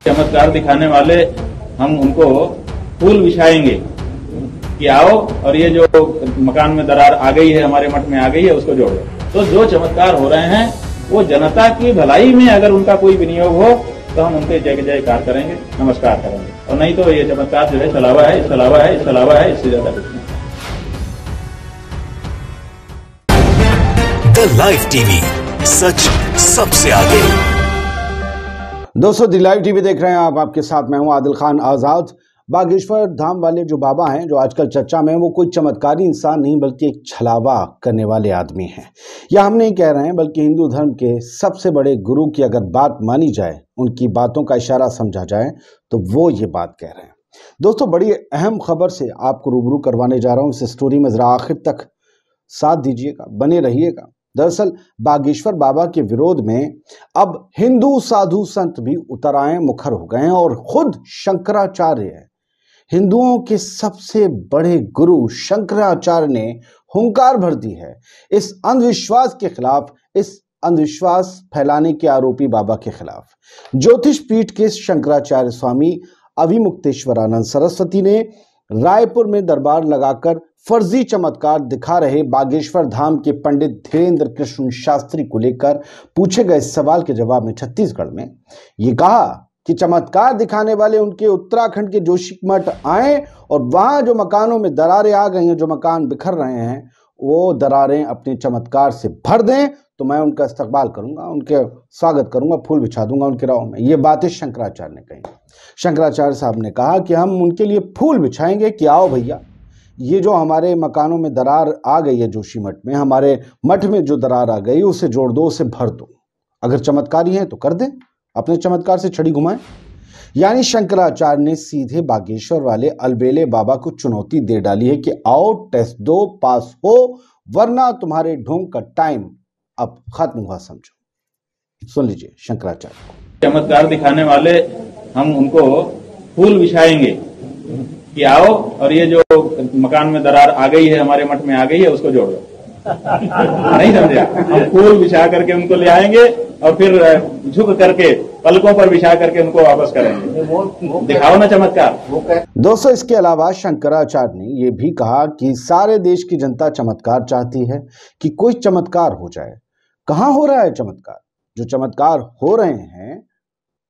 चमत्कार दिखाने वाले हम उनको फूल बिछाएंगे कि आओ और ये जो मकान में दरार आ गई है, हमारे मठ में आ गई है, उसको जोड़ो। तो जो चमत्कार हो रहे हैं वो जनता की भलाई में अगर उनका कोई विनियोग हो तो हम उनके जय जयकार करेंगे, नमस्कार करेंगे। और नहीं तो ये चमत्कार जो है छलावा है, छलावा है, छलावा है, इससे ज्यादा कुछ नहीं। द लाइव टीवी, सच सबसे आगे। दोस्तों, द लाइव टीवी देख रहे हैं आप, आपके साथ मैं हूं आदिल खान आजाद। बागेश्वर धाम वाले जो बाबा हैं, जो आजकल चर्चा में हैं, वो कोई चमत्कारी इंसान नहीं बल्कि एक छलावा करने वाले आदमी हैं। या हम नहीं कह रहे हैं, बल्कि हिंदू धर्म के सबसे बड़े गुरु की अगर बात मानी जाए, उनकी बातों का इशारा समझा जाए, तो वो ये बात कह रहे हैं। दोस्तों, बड़ी अहम खबर से आपको रूबरू करवाने जा रहा हूं। इस स्टोरी में जरा आखिर तक साथ दीजिएगा, बने रहिएगा। दरअसल बागेश्वर बाबा के विरोध में अब हिंदू साधु संत भी उतर आए, मुखर हो गए हैं और खुद शंकराचार्य, हिंदुओं के सबसे बड़े गुरु शंकराचार्य ने हुंकार भर दी है इस अंधविश्वास के खिलाफ, इस अंधविश्वास फैलाने के आरोपी बाबा के खिलाफ। ज्योतिष पीठ के शंकराचार्य स्वामी अभिमुक्तेश्वरानंद सरस्वती ने रायपुर में दरबार लगाकर फर्जी चमत्कार दिखा रहे बागेश्वर धाम के पंडित धीरेन्द्र कृष्ण शास्त्री को लेकर पूछे गए सवाल के जवाब में छत्तीसगढ़ में ये कहा कि चमत्कार दिखाने वाले उनके उत्तराखंड के जोशीमठ आए और वहां जो मकानों में दरारें आ गई हैं, जो मकान बिखर रहे हैं, वो दरारें अपने चमत्कार से भर दें तो मैं उनका इस्तकबाल करूंगा, उनके स्वागत करूंगा, फूल बिछा दूंगा उनके राहों में। ये बातें शंकराचार्य ने कही। शंकराचार्य साहब ने कहा कि हम उनके लिए फूल बिछाएंगे कि आओ भैया, ये जो हमारे मकानों में दरार आ गई है जोशीमठ में, हमारे मठ में जो दरार आ गई उसे जोड़ दो, उसे भर दो। अगर चमत्कारी हैं तो कर दें, अपने चमत्कार से छड़ी घुमाएं। यानी शंकराचार्य ने सीधे बागेश्वर वाले अलबेले बाबा को चुनौती दे डाली है कि आओ टेस्ट दो, पास हो, वरना तुम्हारे ढोंग का टाइम अब खत्म हुआ समझो। सुन लीजिए शंकराचार्य। चमत्कार दिखाने वाले हम उनको फूल बिछाएंगे कि आओ और ये जो मकान में दरार आ गई है, हमारे मठ में आ गई है, उसको जोड़ो। नहीं समझे? हम फूल बिछा करके उनको ले आएंगे और फिर झुक करके पलकों पर बिछा करके उनको वापस करेंगे। दिखाओ ना चमत्कार। दोस्तों, इसके अलावा शंकराचार्य ने यह भी कहा कि सारे देश की जनता चमत्कार चाहती है कि कोई चमत्कार हो जाए। कहां हो रहा है चमत्कार? जो चमत्कार हो रहे हैं,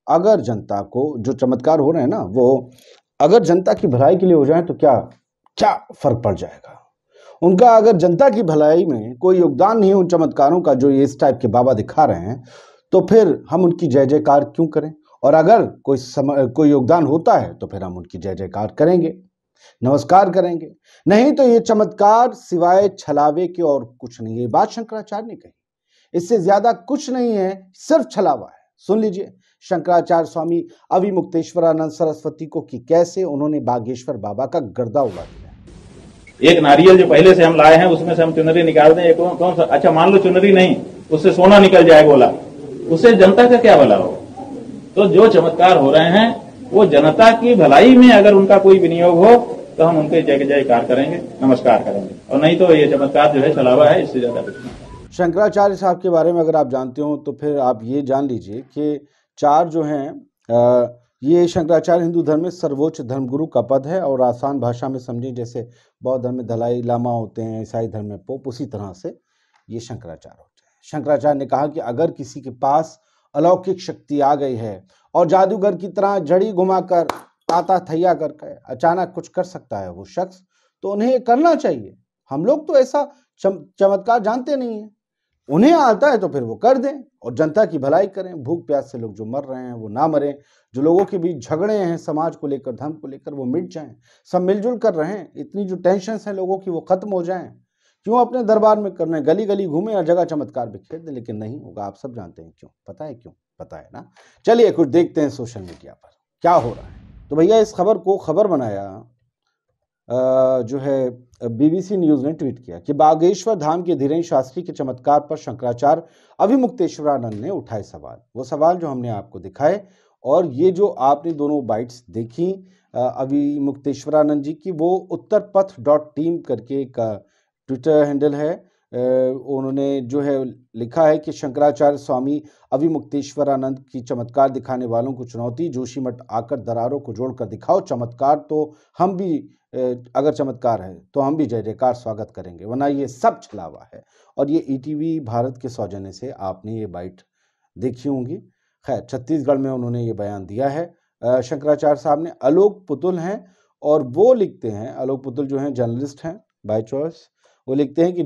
अगर जनता को जो चमत्कार हो रहे हैं ना, वो अगर जनता की भलाई के लिए हो जाए तो क्या क्या फर्क पड़ जाएगा उनका? अगर जनता की भलाई में कोई योगदान नहीं है उन चमत्कारों का जो ये इस टाइप के बाबा दिखा रहे हैं, तो फिर हम उनकी जय जयकार क्यों करें? और अगर कोई योगदान होता है तो फिर हम उनकी जय जयकार करेंगे, नमस्कार करेंगे। नहीं तो ये चमत्कार सिवाय छलावे के और कुछ नहीं है। ये बात शंकराचार्य ने कही, इससे ज्यादा कुछ नहीं है, सिर्फ छलावा है। सुन लीजिए शंकराचार्य स्वामी अभिमुक्तेश्वरानंद सरस्वती को कि कैसे उन्होंने बागेश्वर बाबा का गर्दा उड़ा दिया। एक नारियल जो पहले से हम लाए हैं उसमें से हम चुनरी निकाल दें, कौन सा? अच्छा, मान लो चुनरी नहीं, उससे सोना निकल जाए बोला, उससे जनता का क्या भला हो? तो जो चमत्कार हो रहे हैं वो जनता की भलाई में अगर उनका कोई विनियोग हो तो हम उनके जय जयकार करेंगे, नमस्कार करेंगे। और नहीं तो ये चमत्कार जो है छलावा है, इससे ज्यादा कुछ नहीं। शंकराचार्य साहब के बारे में अगर आप जानते हो तो फिर आप ये जान लीजिए कि चार जो हैं, ये शंकराचार्य हिंदू धर्म में सर्वोच्च धर्मगुरु का पद है। और आसान भाषा में समझें, जैसे बौद्ध धर्म में दलाई लामा होते हैं, ईसाई धर्म में पोप, उसी तरह से ये शंकराचार्य होते हैं। शंकराचार्य ने कहा कि अगर किसी के पास अलौकिक शक्ति आ गई है और जादूगर की तरह जड़ी घुमाकर ताता थैया करके अचानक कुछ कर सकता है वो शख्स, तो उन्हें ये करना चाहिए। हम लोग तो ऐसा चमत्कार जानते नहीं है, उन्हें आता है तो फिर वो कर दें और जनता की भलाई करें। भूख प्यास से लोग जो मर रहे हैं वो ना मरें, जो लोगों के बीच झगड़े हैं समाज को लेकर, धर्म को लेकर, वो मिट जाएं। सब मिलजुल कर रहे हैं, इतनी जो टेंशन है लोगों की वो खत्म हो जाएं। क्यों अपने दरबार में करने, गली गली घूमे और जगह चमत्कार बिखेर दें? लेकिन नहीं होगा। आप सब जानते हैं क्यों, पता है क्यों? पता है ना। चलिए कुछ देखते हैं सोशल मीडिया पर क्या हो रहा है। तो भैया, इस खबर को खबर बनाया जो है बीबीसी न्यूज ने ट्वीट किया कि बागेश्वर धाम के धीरेन्द्र शास्त्री के चमत्कार पर शंकराचार्य अभिमुक्तेश्वरानंद ने उठाए सवाल। वो सवाल जो हमने आपको दिखाए, और ये जो आपने दोनों बाइट्स देखी अभिमुक्तेश्वरानंद जी की, वो उत्तरपथ.टीम करके एक ट्विटर हैंडल है, उन्होंने जो है लिखा है कि शंकराचार्य स्वामी अविमुक्तेश्वरानंद की चमत्कार दिखाने वालों को चुनौती, जोशीमठ आकर दरारों को जोड़कर दिखाओ चमत्कार, तो हम भी अगर चमत्कार है तो हम भी जय जयकार स्वागत करेंगे, वरना ये सब छलावा है। और ये ईटीवी भारत के सौजन्य से आपने ये बाइट देखी होंगी। खैर, छत्तीसगढ़ में उन्होंने ये बयान दिया है शंकराचार्य साहब ने। आलोक पुतुल हैं और वो लिखते हैं, आलोक पुतुल जो हैं जर्नलिस्ट हैं बाय चॉइस, वो लिखते हैं कि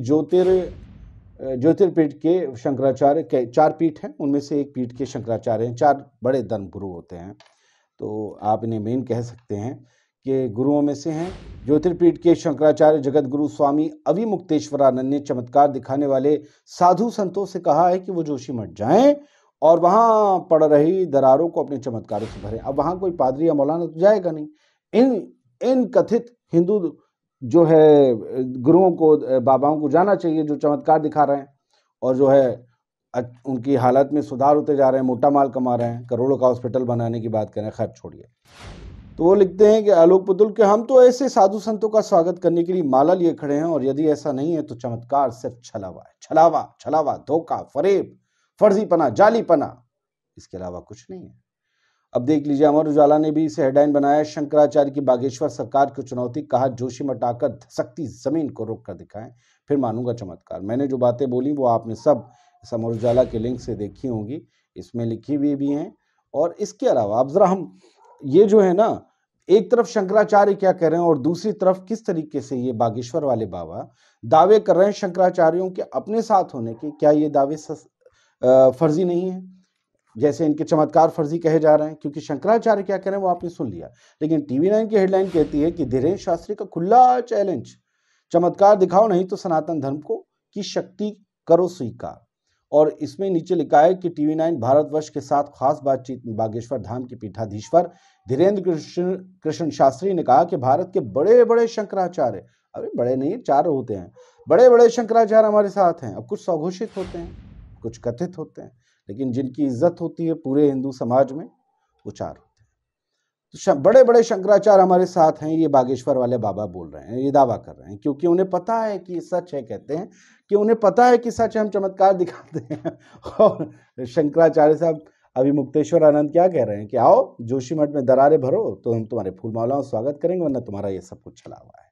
ज्योतिर्पीठ के शंकराचार्य के 4 पीठ हैं, उनमें से एक पीठ के शंकराचार्य हैं। 4 बड़े धर्म गुरु होते हैं, तो आप इन्हें मेन कह सकते हैं कि गुरुओं में से हैं। ज्योतिर्पीठ के शंकराचार्य जगत गुरु स्वामी अविमुक्तेश्वरानंद ने चमत्कार दिखाने वाले साधु संतों से कहा है कि वो जोशीमठ जाएं और वहां पड़ रही दरारों को अपने चमत्कारों से भरें। अब वहां कोई पादरी या मौलाना तो जाएगा नहीं। इन कथित हिंदू जो है गुरुओं को, बाबाओं को जाना चाहिए जो चमत्कार दिखा रहे हैं और जो है उनकी हालत में सुधार होते जा रहे हैं, मोटा माल कमा रहे हैं, करोड़ों का हॉस्पिटल बनाने की बात करें, खैर छोड़िए। तो वो लिखते हैं कि आलोक पुतुल के हम तो ऐसे साधु संतों का स्वागत करने के लिए माला लिए खड़े हैं और यदि ऐसा नहीं है तो चमत्कार सिर्फ छलावा है। छलावा, धोखा, फरेब, फर्जीपना, जालीपना, इसके अलावा कुछ नहीं है। अब देख लीजिए, अमर उजाला ने भी इसे हेडलाइन बनाया, शंकराचार्य की बागेश्वर सरकार की चुनौती, कहा जोशीमठ आकर धसकती जमीन को रोक कर दिखाएं फिर मानूंगा चमत्कार। मैंने जो बातें बोली वो आपने सब इस अमर उजाला के लिंक से देखी होंगी, इसमें लिखी हुई भी हैं। और इसके अलावा अब जरा हम ये जो है ना, एक तरफ शंकराचार्य क्या कह रहे हैं और दूसरी तरफ किस तरीके से ये बागेश्वर वाले बाबा दावे कर रहे हैं शंकराचार्यों के अपने साथ होने के, क्या ये दावे फर्जी नहीं है जैसे इनके चमत्कार फर्जी कहे जा रहे हैं? क्योंकि शंकराचार्य क्या कह रहे हैं वो आपने सुन लिया, लेकिन टीवी 9 की हेडलाइन कहती है कि धीरेन्द्र शास्त्री का खुला चैलेंज, चमत्कार दिखाओ नहीं तो सनातन धर्म को की शक्ति करो स्वीकार। और इसमें नीचे लिखा है कि टीवी 9 भारतवर्ष के साथ खास बातचीत में बागेश्वर धाम के पीठाधीश्वर धीरेन्द्र कृष्ण शास्त्री ने कहा कि भारत के बड़े बड़े शंकराचार्य, अरे बड़े नहीं 4 होते हैं, बड़े बड़े शंकराचार्य हमारे साथ हैं। अब कुछ स्वघोषित होते हैं, कुछ कथित होते हैं, लेकिन जिनकी इज्जत होती है पूरे हिंदू समाज में वो 4 होते हैं। तो बड़े बड़े शंकराचार्य हमारे साथ हैं, ये बागेश्वर वाले बाबा बोल रहे हैं, ये दावा कर रहे हैं, क्योंकि उन्हें पता है कि सच है। कहते हैं कि उन्हें पता है कि सच है, हम चमत्कार दिखाते हैं। और शंकराचार्य साहब अविमुक्तेश्वरानंद क्या कह रहे हैं कि आओ जोशीमठ में दरारें भरो तो हम तुम्हारे फूल मालाओं स्वागत करेंगे, वरना तुम्हारा ये सब कुछ चला हुआ है।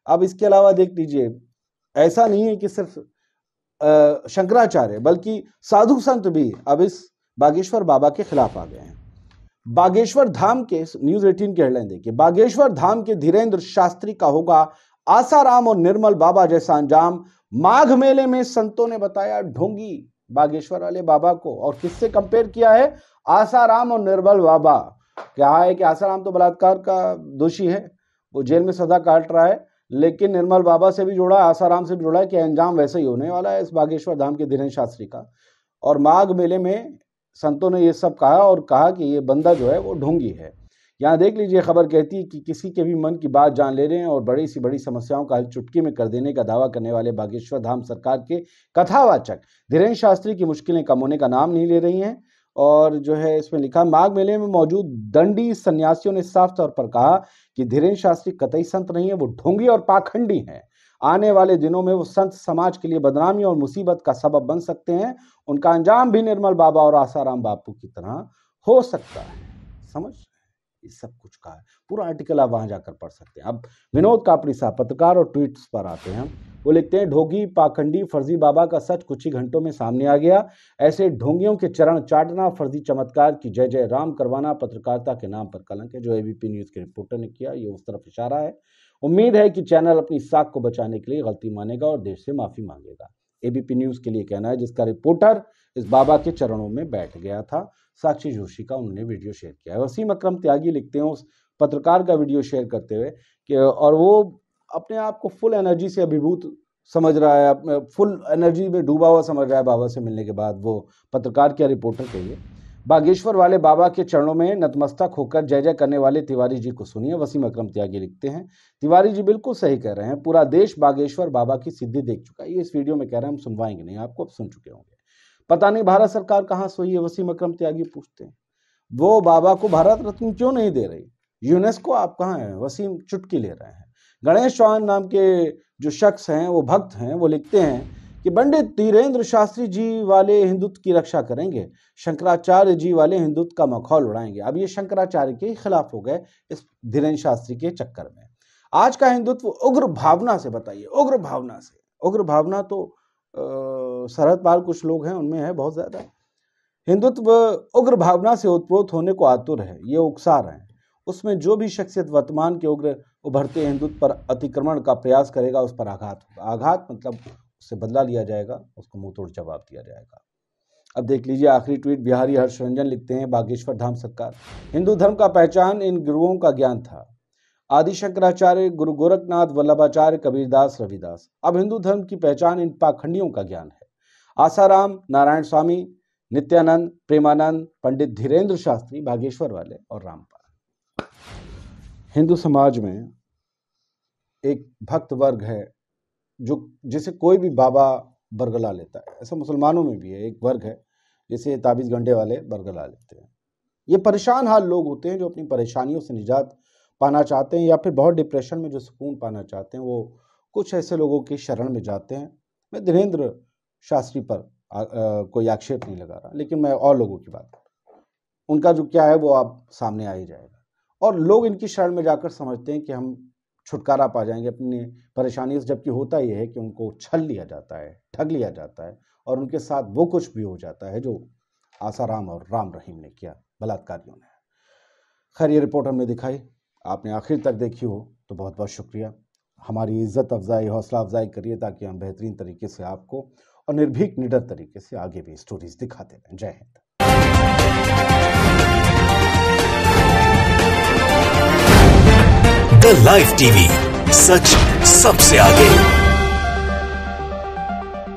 अब इसके अलावा देख लीजिए, ऐसा नहीं है कि सिर्फ शंकराचार्य बल्कि साधु संत भी अब इस बागेश्वर बाबा के खिलाफ आ गए हैं। बागेश्वर धाम के न्यूज 18 की हेडलाइन देखिए, बागेश्वर धाम के धीरेन्द्र शास्त्री का होगा आसाराम और निर्मल बाबा जैसा अंजाम, माघ मेले में संतों ने बताया ढोंगी बागेश्वर वाले बाबा को। और किससे कंपेयर किया है? आसाराम और निर्मल बाबा। क्या है कि आसाराम तो बलात्कार का दोषी है, वो जेल में सजा काट रहा है, लेकिन निर्मल बाबा से भी जोड़ा, आसाराम से भी जोड़ा है कि अंजाम वैसे ही होने वाला है इस बागेश्वर धाम के धीरेन्द्र शास्त्री का। और माघ मेले में संतों ने ये सब कहा और कहा कि ये बंदा जो है वो ढोंगी है। यहाँ देख लीजिए, खबर कहती है कि किसी के भी मन की बात जान ले रहे हैं और बड़ी सी बड़ी समस्याओं का हल चुटकी में कर देने का दावा करने वाले बागेश्वर धाम सरकार के कथावाचक धीरेन्द्र शास्त्री की मुश्किलें कम होने का नाम नहीं ले रही हैं। और जो है इसमें लिखा, माघ मेले में मौजूद दंडी सन्यासियों ने साफ तौर पर कहा कि धीरेन्द्र शास्त्री कतई संत नहीं है, वो ढोंगी और पाखंडी हैं। आने वाले दिनों में वो संत समाज के लिए बदनामी और मुसीबत का सबब बन सकते हैं। उनका अंजाम भी निर्मल बाबा और आसाराम बापू की तरह हो सकता है। समझ इस सब कुछ का है, पूरा आर्टिकल आप वहां जाकर पढ़ सकते हैं। अब विनोद कापड़ी साहब पत्रकार और ट्वीट्स पर आते हैं, वो लिखते हैं, ढोंगी पाखंडी फर्जी बाबा का सच कुछ ही घंटों में सामने आ गया। ऐसे ढोंगियों के चरण चाटना, फर्जी चमत्कार की जय जय राम करवाना पत्रकारिता के नाम पर कलंक है। जो एबीपी न्यूज के रिपोर्टर ने किया, ये उस तरफ इशारा है। उम्मीद है कि चैनल अपनी साख को बचाने के लिए गलती मानेगा और देश से माफी मांगेगा। एबीपी न्यूज के लिए कहना है, जिसका रिपोर्टर इस बाबा के चरणों में बैठ गया था, साक्षी जोशी का उन्होंने वीडियो शेयर किया है। वसीम अकरम त्यागी लिखते हैं उस पत्रकार का वीडियो शेयर करते हुए कि और वो अपने आप को फुल एनर्जी से अभिभूत समझ रहा है, फुल एनर्जी में डूबा हुआ समझ रहा है बाबा से मिलने के बाद। वो पत्रकार क्या रिपोर्टर कहिए, बागेश्वर वाले बाबा के चरणों में नतमस्तक होकर जय जय करने वाले तिवारी जी को सुनिए। वसीम अकरम त्यागी लिखते हैं, तिवारी जी बिल्कुल सही कह रहे हैं, पूरा देश बागेश्वर बाबा की सिद्धि देख चुका है। ये इस वीडियो में कह रहे हैं, हम सुनवाएंगे नहीं आपको, अब सुन चुके होंगे। पता नहीं भारत सरकार कहाँ सोई है, वसीम अकरम त्यागी पूछते हैं। वो बाबा को भारत रत्न क्यों नहीं दे रही? यूनेस्को आप कहाँ हैं? वसीम चुटकी ले रहे हैं। गणेश चौहान नाम के जो शख्स हैं, वो भक्त हैं, वो लिखते हैं कि पंडित धीरेन्द्र शास्त्री जी वाले हिंदुत्व की रक्षा करेंगे, शंकराचार्य जी वाले हिंदुत्व का मखौल उड़ाएंगे। अब ये शंकराचार्य के खिलाफ हो गए इस धीरेन्द्र शास्त्री के चक्कर में। आज का हिंदुत्व उग्र भावना से, बताइए, उग्र भावना से। उग्र भावना तो सरहद पार कुछ लोग हैं उनमें है बहुत ज्यादा। हिंदुत्व उग्र भावना से उत्प्रोत होने को आतुर है, ये उकसा रहे हैं। उसमें जो भी शख्सियत वर्तमान के उग्र उभरते हिंदुत्व पर अतिक्रमण का प्रयास करेगा उस पर आघात होगा। आघात मतलब उससे बदला लिया जाएगा, उसको मुंह तोड़ जवाब दिया जाएगा। अब देख लीजिए आखिरी ट्वीट। बिहारी हर्षरंजन लिखते हैं, बागेश्वर धाम सरकार, हिंदू धर्म का पहचान इन गुरुओं का ज्ञान था। आदि शंकराचार्य, गुरु गोरखनाथ, वल्लभाचार्य, कबीरदास, रविदास। अब हिंदू धर्म की पहचान इन पाखंडियों का ज्ञान है। आसाराम, नारायण स्वामी, नित्यानंद, प्रेमानंद, पंडित धीरेन्द्र शास्त्री, बागेश्वर वाले और रामपाल। हिंदू समाज में एक भक्त वर्ग है जो जिसे कोई भी बाबा बरगला लेता है। ऐसा मुसलमानों में भी है, एक वर्ग है जिसे ताबीज गंडे वाले बरगला लेते हैं। ये परेशान हाल लोग होते हैं जो अपनी परेशानियों से निजात पाना चाहते हैं या फिर बहुत डिप्रेशन में जो सुकून पाना चाहते हैं, वो कुछ ऐसे लोगों की शरण में जाते हैं। मैं धीरेन्द्र शास्त्री पर कोई आक्षेप नहीं लगा रहा, लेकिन मैं और लोगों की बात कर रहा हूँ। उनका जो क्या है वो आप सामने आ ही जाएगा। और लोग इनकी शरण में जाकर समझते हैं कि हम छुटकारा पा जाएंगे अपनी परेशानियों से, जबकि होता यह है कि उनको छल लिया जाता है, ठग लिया जाता है और उनके साथ वो कुछ भी हो जाता है जो आसाराम और राम रहीम ने किया, बलात्कारियों ने। खैर, ये रिपोर्ट हमने दिखाई, आपने आखिर तक देखी हो तो बहुत बहुत शुक्रिया। हमारी इज्जत अफजाई, हौसला अफजाई करिए ताकि हम बेहतरीन तरीके से आपको और निर्भीक निडर तरीके से आगे भी स्टोरीज दिखाते रहें। जय हिंद। द लाइव टीवी, सच सबसे आगे।